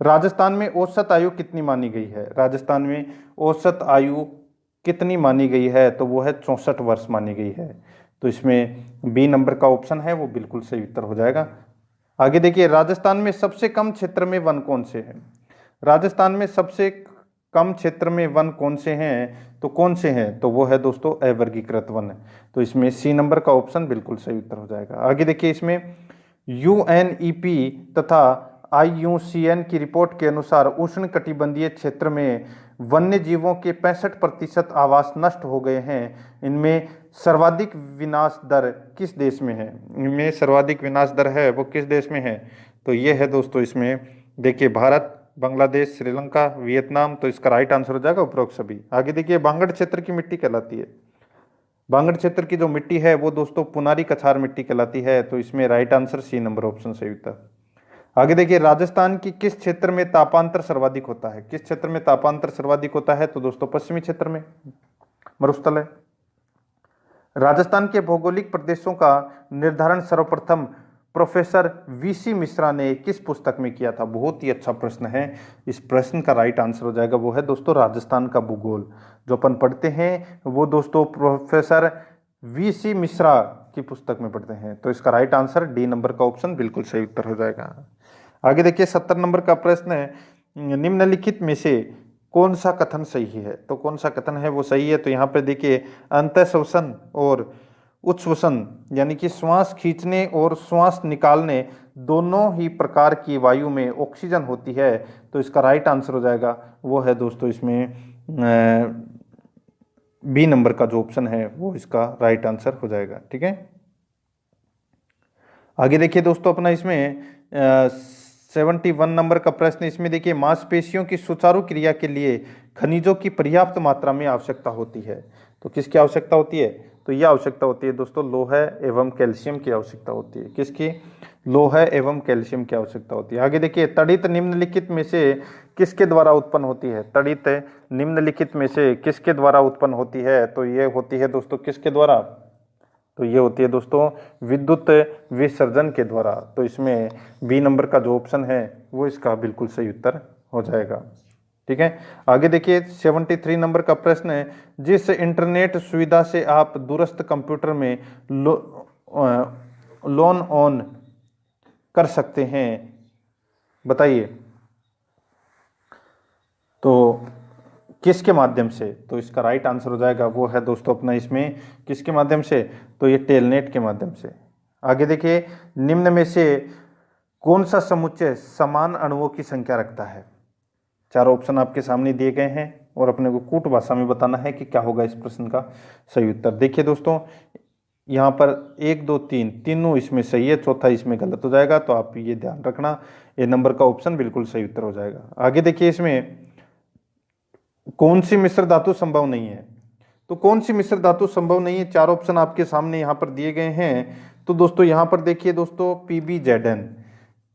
राजस्थान में औसत आयु कितनी मानी गई है? राजस्थान में औसत आयु कितनी मानी गई है? तो वो है 64 वर्ष मानी गई है। तो इसमें बी नंबर का ऑप्शन है वो बिल्कुल सही उत्तर हो जाएगा। आगे देखिए, राजस्थान में सबसे कम क्षेत्र में वन कौन से हैं? राजस्थान में सबसे कम क्षेत्र में वन कौन से हैं? तो कौन से हैं? तो वो है दोस्तों अवर्गीकृत वन। तो इसमें सी नंबर का ऑप्शन बिल्कुल सही उत्तर हो जाएगा। आगे देखिए, इसमें यूएनईपी तथा आईयूसीएन की रिपोर्ट के अनुसार उष्णकटिबंधीय क्षेत्र में वन्य जीवों के 65% आवास नष्ट हो गए हैं। इनमें सर्वाधिक विनाश दर किस देश में है? इनमें सर्वाधिक विनाश दर है वो किस देश में है? तो ये है दोस्तों इसमें देखिए भारत, बांग्लादेश, श्रीलंका, वियतनाम। तो इसका राइट आंसर हो जाएगा उपरोक्त सभी। आगे देखिए, बांगड़ क्षेत्र की मिट्टी कहलाती है। बांगड़ क्षेत्र की जो मिट्टी है वो दोस्तों पुनारी कछार मिट्टी कहलाती है। तो इसमें right answer C number option सही उत्तर। आगे देखिए, राजस्थान की किस क्षेत्र में तापांतर सर्वाधिक होता है? किस क्षेत्र में तापांतर सर्वाधिक होता है? तो दोस्तों पश्चिमी क्षेत्र में मरुस्थल है। राजस्थान के भौगोलिक प्रदेशों का निर्धारण सर्वप्रथम प्रोफेसर वीसी मिश्रा ने किस पुस्तक में किया था? बहुत ही अच्छा प्रश्न है। इस प्रश्न का राइट आंसर हो जाएगा वो है दोस्तों राजस्थान का भूगोल। जो अपन पढ़ते हैं वो दोस्तों प्रोफेसर वीसी मिश्रा की पुस्तक में पढ़ते हैं। तो इसका राइट आंसर डी नंबर का ऑप्शन बिल्कुल सही उत्तर हो जाएगा। आगे देखिए, 70 नंबर का प्रश्न है, निम्नलिखित में से कौन सा कथन सही है? तो कौन सा कथन है वो सही है? तो यहाँ पे देखिए, अंतःश्वसन और उच्छ्वसन यानी कि श्वास खींचने और श्वास निकालने दोनों ही प्रकार की वायु में ऑक्सीजन होती है। तो इसका राइट आंसर हो जाएगा वो है दोस्तों इसमें बी नंबर का जो ऑप्शन है वो इसका राइट आंसर हो जाएगा। ठीक है, आगे देखिए दोस्तों, अपना इसमें 71 नंबर का प्रश्न, इसमें देखिए, मांसपेशियों की सुचारू क्रिया के लिए खनिजों की पर्याप्त मात्रा में आवश्यकता होती है। तो किसकी आवश्यकता होती है? तो यह आवश्यकता होती है दोस्तों लौह एवं कैल्शियम की आवश्यकता होती है। किसकी? लौह एवं कैल्शियम की आवश्यकता होती है। आगे देखिए, तड़ित निम्नलिखित में से किसके द्वारा उत्पन्न होती है? तड़ित निम्नलिखित में से किसके द्वारा उत्पन्न होती है? तो ये होती है दोस्तों किसके द्वारा? तो ये होती है दोस्तों विद्युत विसर्जन के द्वारा। तो इसमें बी नंबर का जो ऑप्शन है वो इसका बिल्कुल सही उत्तर हो जाएगा। ठीक है, आगे देखिए, 73 नंबर का प्रश्न है, जिस इंटरनेट सुविधा से आप दूरस्थ कंप्यूटर में लॉग ऑन कर सकते हैं, बताइए। तो किसके माध्यम से? तो इसका राइट आंसर हो जाएगा वो है दोस्तों अपना इसमें किसके माध्यम से? तो ये टेलनेट के माध्यम से। आगे देखिए, निम्न में से कौन सा समुच्चय समान अणुओं की संख्या रखता है? चार ऑप्शन आपके सामने दिए गए हैं और अपने को कूट भाषा में बताना है कि क्या होगा इस प्रश्न का सही उत्तर। देखिए दोस्तों, यहाँ पर 1 2 3 तीनों इसमें सही है, चौथा इसमें गलत हो जाएगा, तो आप ये ध्यान रखना, ये नंबर का ऑप्शन बिल्कुल सही उत्तर हो जाएगा। आगे देखिए, इसमें कौन सी मिश्र धातु संभव नहीं है? तो कौन सी मिश्र धातु संभव नहीं है, चार ऑप्शन आपके सामने यहाँ पर दिए गए हैं। तो दोस्तों यहाँ पर देखिए दोस्तों,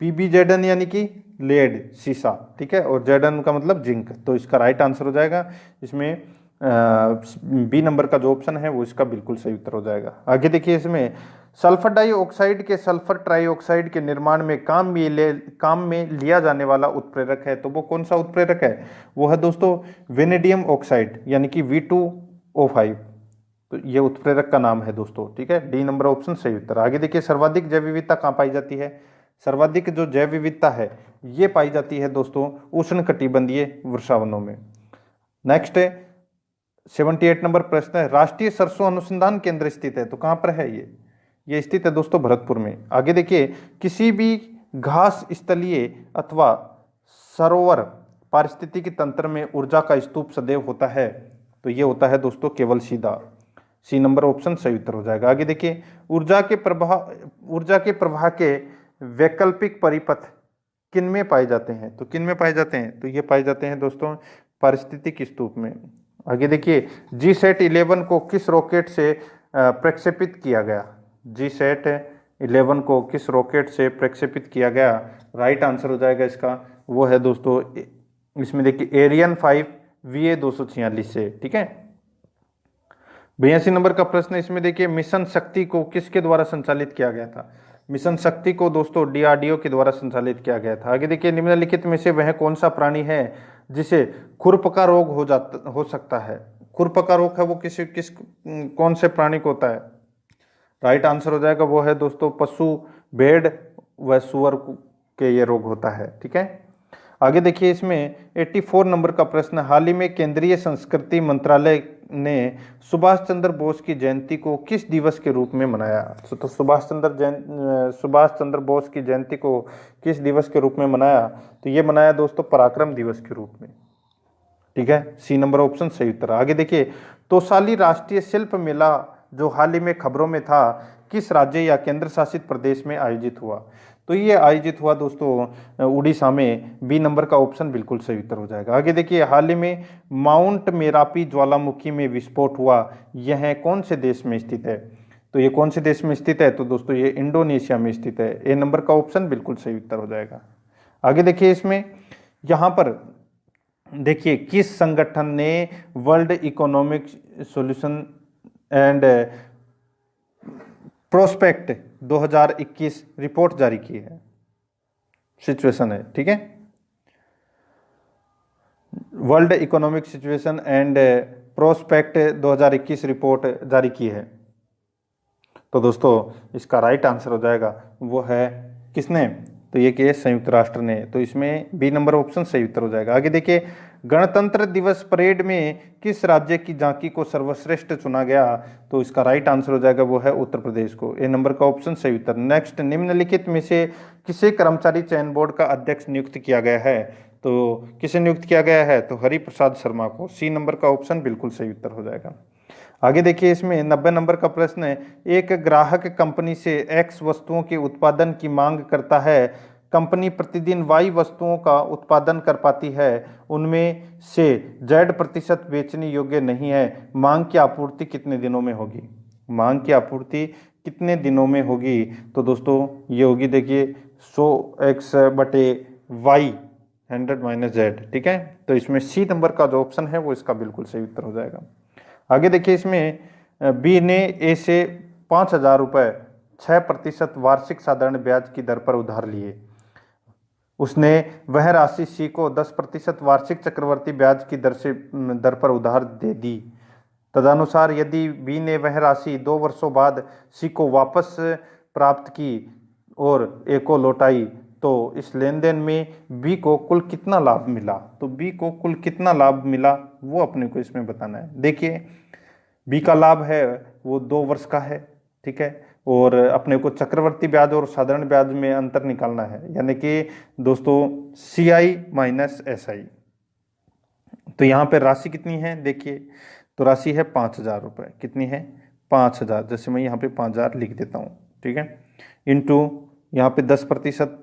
पीबीजेडन यानी कि लेड, शीशा, ठीक है, और जेडन का मतलब जिंक, तो इसका राइट आंसर हो जाएगा इसमें बी नंबर का जो ऑप्शन है वो इसका बिल्कुल सही उत्तर हो जाएगा। आगे देखिए, इसमें सल्फर डाइऑक्साइड के सल्फर ट्राइऑक्साइड के निर्माण में काम में लिया जाने वाला उत्प्रेरक है, तो वो कौन सा उत्प्रेरक है? वो है दोस्तों वेनेडियम ऑक्साइड यानी कि V2O5, तो ये उत्प्रेरक का नाम है दोस्तों, ठीक है, डी नंबर ऑप्शन सही उत्तर। आगे देखिए, सर्वाधिक जैव विविधता कहाँ पाई जाती है? सर्वाधिक जो जैव विविधता है ये पाई जाती है दोस्तों उष्णकटिबंधीय वर्षावनों में। नेक्स्ट है 78 नंबर प्रश्न है, राष्ट्रीय सरसों अनुसंधान केंद्र स्थित है, तो कहाँ पर है ये स्थित है दोस्तों भरतपुर में। आगे देखिए, किसी भी घास स्थलीय अथवा सरोवर पारिस्थितिकी तंत्र में ऊर्जा का स्तूप सदैव होता है, तो ये होता है दोस्तों केवल सीधा, सी नंबर ऑप्शन सही उत्तर हो जाएगा। आगे देखिए, ऊर्जा के प्रवाह के वैकल्पिक परिपथ किन में पाए जाते हैं? तो किन में पाए जाते हैं? तो ये पाए जाते हैं दोस्तों पारिस्थितिक स्तूप में। आगे देखिए, GSAT-11 को किस रॉकेट से प्रक्षेपित किया गया? GSAT-11 को किस रॉकेट से प्रक्षेपित किया गया? राइट आंसर हो जाएगा इसका, वो है दोस्तों इसमें देखिए एरियन 5 VA-246 से, ठीक है। 82 नंबर का प्रश्न, इसमें देखिए मिशन शक्ति को किसके द्वारा संचालित किया गया था? मिशन शक्ति को दोस्तों DRDO के द्वारा संचालित किया गया था। आगे देखिए, निम्नलिखित में से वह कौन सा प्राणी है जिसे खुरपका रोग हो सकता है? खुरपका रोग है वो कौन से प्राणी को होता है? राइट आंसर हो जाएगा, वो है दोस्तों पशु, भेड़ व सुअर के ये रोग होता है, ठीक है। आगे देखिए, इसमें 84 नंबर का प्रश्न, हाल ही में केंद्रीय संस्कृति मंत्रालय ने सुभाष चंद्र बोस की जयंती को किस दिवस के रूप में मनाया? तो सुभाष चंद्र बोस की जयंती को किस दिवस के रूप में मनाया? तो ये मनाया दोस्तों पराक्रम दिवस के रूप में, ठीक है, सी नंबर ऑप्शन सही उत्तर। आगे देखिए, तोसाली राष्ट्रीय शिल्प मेला जो हाल ही में खबरों में था किस राज्य या केंद्र शासित प्रदेश में आयोजित हुआ? तो ये आयोजित हुआ दोस्तों उड़ीसा में, बी नंबर का ऑप्शन बिल्कुल सही उत्तर हो जाएगा। आगे देखिए, हाल ही में माउंट मेरापी ज्वालामुखी में विस्फोट हुआ, यह कौन से देश में स्थित है? तो ये कौन से देश में स्थित है? तो दोस्तों ये इंडोनेशिया में स्थित है, ए नंबर का ऑप्शन बिल्कुल सही उत्तर हो जाएगा। आगे देखिए, इसमें यहाँ पर देखिए किस संगठन ने world economic solution and prospect 2021 report जारी की है? सिचुएशन है, ठीक है, world economic situation and prospect 2021 report जारी की है। तो दोस्तों इसका राइट आंसर हो जाएगा, वो है किसने? तो ये कि संयुक्त राष्ट्र ने, तो इसमें बी नंबर ऑप्शन सही उत्तर हो जाएगा। आगे देखिए, गणतंत्र दिवस परेड में किस राज्य की झांकी को सर्वश्रेष्ठ चुना गया? तो इसका राइट आंसर हो जाएगा, वो है उत्तर प्रदेश को, ए नंबर का ऑप्शन सही उत्तर। नेक्स्ट, निम्नलिखित में से किसे कर्मचारी चयन बोर्ड का अध्यक्ष नियुक्त किया गया है? तो किसे नियुक्त किया गया है? तो हरिप्रसाद शर्मा को, सी नंबर का ऑप्शन बिल्कुल सही उत्तर हो जाएगा। आगे देखिए, इसमें 90 नंबर का प्रश्न है, एक ग्राहक कंपनी से X वस्तुओं के उत्पादन की मांग करता है, कंपनी प्रतिदिन Y वस्तुओं का उत्पादन कर पाती है, उनमें से Z% बेचने योग्य नहीं है, मांग की आपूर्ति कितने दिनों में होगी? मांग की आपूर्ति कितने दिनों में होगी? तो दोस्तों ये होगी देखिए 100x/Y 100 - Z, ठीक है, तो इसमें सी नंबर का जो ऑप्शन है वो इसका बिल्कुल सही उत्तर हो जाएगा। आगे देखिए, इसमें बी ने ए से 5,000 रुपये 6% वार्षिक साधारण ब्याज की दर पर उधार लिए, उसने वह राशि सी को 10% वार्षिक चक्रवर्ती ब्याज की दर पर उधार दे दी। तदनुसार यदि बी ने वह राशि 2 वर्षों बाद सी को वापस प्राप्त की और ए को लौटाई, तो इस लेन देन में बी को कुल कितना लाभ मिला? तो बी को कुल कितना लाभ मिला वो अपने को इसमें बताना है। देखिए, बी का लाभ है वो 2 वर्ष का है, ठीक है, और अपने को चक्रवर्ती ब्याज और साधारण ब्याज में अंतर निकालना है, यानी कि दोस्तों CI माइनस SI। तो यहाँ पे राशि कितनी है देखिए, तो राशि है 5,000 रुपये। कितनी है? 5,000। जैसे मैं यहाँ पे 5,000 लिख देता हूँ, ठीक है, इंटू यहाँ पे 10%,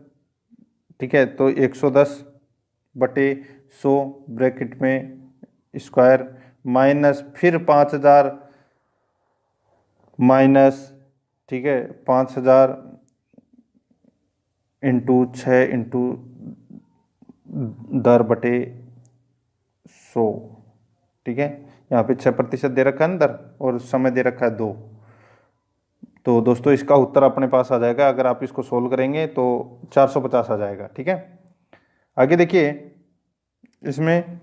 ठीक है, तो 110/100 ब्रैकेट में स्क्वायर माइनस फिर 5,000 माइनस, ठीक है, 5,000 इंटू 6 इंटू 10/100, ठीक है। यहाँ पे 6% दे रखा है अंदर और समय दे रखा है 2। तो दोस्तों इसका उत्तर अपने पास आ जाएगा, अगर आप इसको सोल्व करेंगे तो 450 आ जाएगा, ठीक है। आगे देखिए, इसमें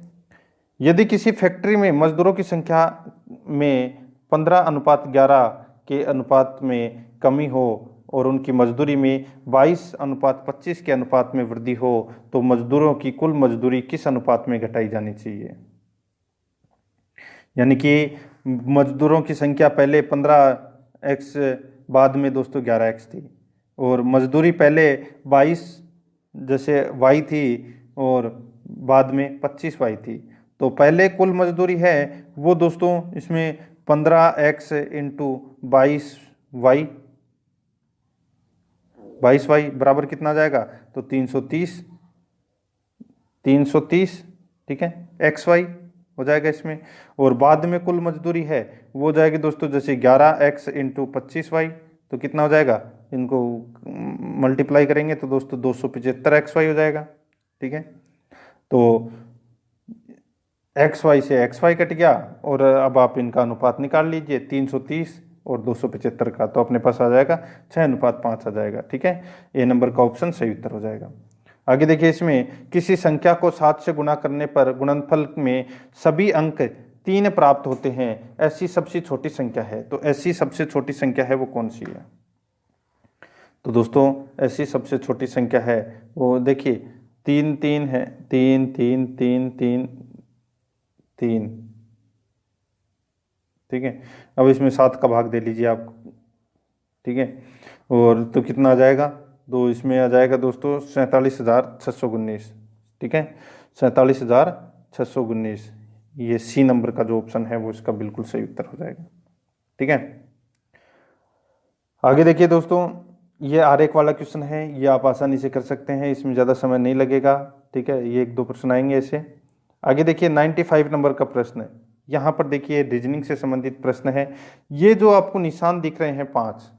यदि किसी फैक्ट्री में मजदूरों की संख्या में 15:11 के अनुपात में कमी हो और उनकी मजदूरी में 22:25 के अनुपात में वृद्धि हो तो मजदूरों की कुल मजदूरी किस अनुपात में घटाई जानी चाहिए? यानी कि मजदूरों की संख्या पहले 15x, बाद में दोस्तों 11x थी, और मजदूरी पहले 22 जैसे y थी और बाद में 25y थी। तो पहले कुल मजदूरी है वो दोस्तों इसमें 15x इंटू 22y बराबर कितना आ जाएगा? तो 330, ठीक है, xy हो जाएगा इसमें। और बाद में कुल मजदूरी है वो हो जाएगी दोस्तों जैसे 11x इंटू 25y, तो कितना हो जाएगा? इनको मल्टीप्लाई करेंगे तो दोस्तों 275xy हो जाएगा, ठीक है। तो xy से xy कट गया और अब आप इनका अनुपात निकाल लीजिए, 330 और 275 का, तो अपने पास आ जाएगा 6:5 आ जाएगा, ठीक है। ए नंबर का ऑप्शन सही उत्तर हो जाएगा। आगे देखिए, इसमें किसी संख्या को 7 से गुणा करने पर गुणनफल में सभी अंक 3 प्राप्त होते हैं, ऐसी सबसे छोटी संख्या है। तो ऐसी सबसे छोटी संख्या है वो कौन सी है? तो दोस्तों ऐसी सबसे छोटी संख्या है वो देखिए 3 है, 3, ठीक है। अब इसमें 7 का भाग दे लीजिए आप, ठीक है, और तो कितना आ जाएगा? तो इसमें आ जाएगा दोस्तों 47,619, ठीक है, 47,619। ये C नंबर का जो ऑप्शन है वो इसका बिल्कुल सही उत्तर हो जाएगा, ठीक है। आगे देखिए दोस्तों, ये आरेख वाला क्वेश्चन है, ये आप आसानी से कर सकते हैं, इसमें ज़्यादा समय नहीं लगेगा, ठीक है। ये 1-2 प्रश्न आएंगे ऐसे। आगे देखिए 95 नंबर का प्रश्न है, यहाँ पर देखिए रीजनिंग से संबंधित प्रश्न है। ये जो आपको निशान दिख रहे हैं 5,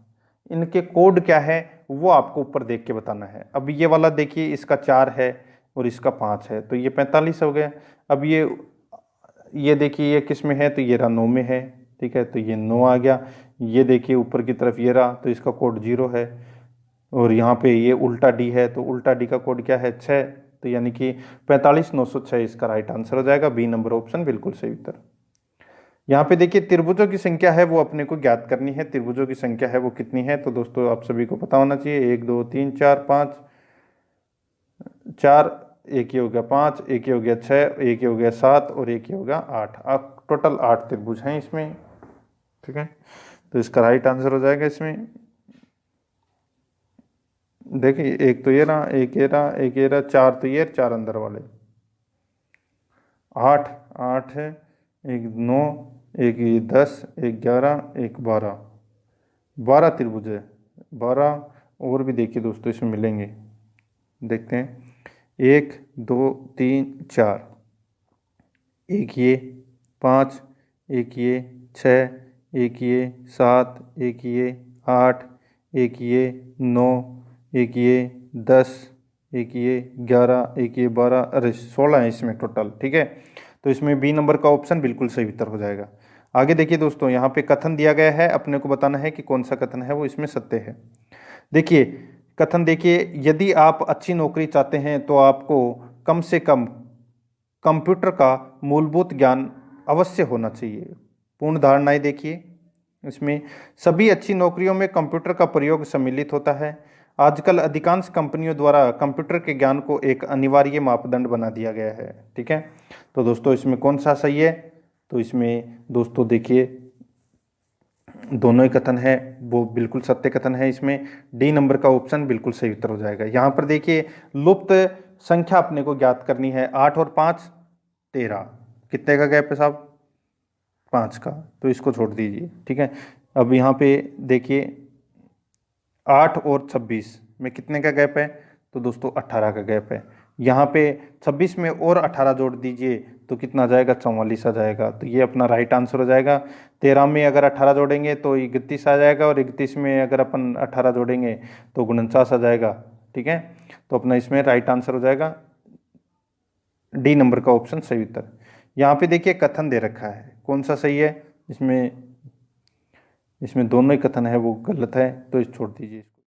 इनके कोड क्या है वो आपको ऊपर देख के बताना है। अब ये वाला देखिए, इसका 4 है और इसका 5 है, तो ये 45 हो गया। अब ये देखिए ये किस में है? तो ये रहा 9 में है, ठीक है, तो ये 9 आ गया। ये देखिए ऊपर की तरफ ये रहा, तो इसका कोड 0 है, और यहाँ पे ये उल्टा D है, तो उल्टा D का कोड क्या है? 6, तो यानी कि 45,906 इसका राइट आंसर हो जाएगा, बी नंबर ऑप्शन बिल्कुल सही उत्तर। यहाँ पे देखिए त्रिभुजों की संख्या है वो अपने को ज्ञात करनी है। त्रिभुजों की संख्या है वो कितनी है? तो दोस्तों आप सभी को पता होना चाहिए, 1 2 3 4 5, 4, एक ये हो गया 5, एक ये हो गया 6, एक ये हो गया 7 और एक ये हो गया 8। अब टोटल 8 त्रिभुज हैं इसमें, ठीक है, तो इसका राइट आंसर हो जाएगा इसमें। देखिए एक तो ये रहा, एक ये रहा, एक ये रहा, 4 तो ये, 4 अंदर वाले, 8 है, एक 9, एक ये 10, एक 11, एक 12 त्रिभुज है, 12 और भी देखिए दोस्तों इसमें मिलेंगे, देखते हैं, 1 2 3 4, एक ये 5, एक ये 6, एक ये 7, एक ये 8, एक ये 9, एक ये 10, एक ये 11, एक ये 12, अरे 16 है इसमें टोटल, ठीक है। तो इसमें बी नंबर का ऑप्शन बिल्कुल सही उत्तर हो जाएगा। आगे देखिए दोस्तों, यहाँ पे कथन दिया गया है, अपने को बताना है कि कौन सा कथन है वो इसमें सत्य है। देखिए कथन देखिए, यदि आप अच्छी नौकरी चाहते हैं तो आपको कम से कम कंप्यूटर का मूलभूत ज्ञान अवश्य होना चाहिए। पूर्ण धारणाएं देखिए, इसमें सभी अच्छी नौकरियों में कंप्यूटर का प्रयोग सम्मिलित होता है। आजकल अधिकांश कंपनियों द्वारा कंप्यूटर के ज्ञान को एक अनिवार्य मापदंड बना दिया गया है, ठीक है। तो दोस्तों इसमें कौन सा सही है? तो इसमें दोस्तों देखिए दोनों ही कथन है वो बिल्कुल सत्य कथन है। इसमें डी नंबर का ऑप्शन बिल्कुल सही उत्तर हो जाएगा। यहाँ पर देखिए लुप्त संख्या अपने को ज्ञात करनी है। 8 और 5 13, कितने का गैप है साहब? 5 का, तो इसको छोड़ दीजिए, ठीक है। अब यहाँ पे देखिए 8 और 26 में कितने का गैप है? तो दोस्तों 18 का गैप है। यहाँ पे 26 में और 18 जोड़ दीजिए तो कितना आ जाएगा? 44 आ जाएगा। तो ये अपना राइट आंसर हो जाएगा। 13 में अगर 18 जोड़ेंगे तो 31 आ जाएगा, और 31 में अगर अपन 18 जोड़ेंगे तो 49 आ जाएगा, ठीक है। तो अपना इसमें राइट आंसर हो जाएगा डी नंबर का ऑप्शन सही उत्तर। यहाँ पे देखिए कथन दे रखा है, कौन सा सही है? इसमें दोनों ही कथन है वो गलत है, तो इस छोड़ दीजिए।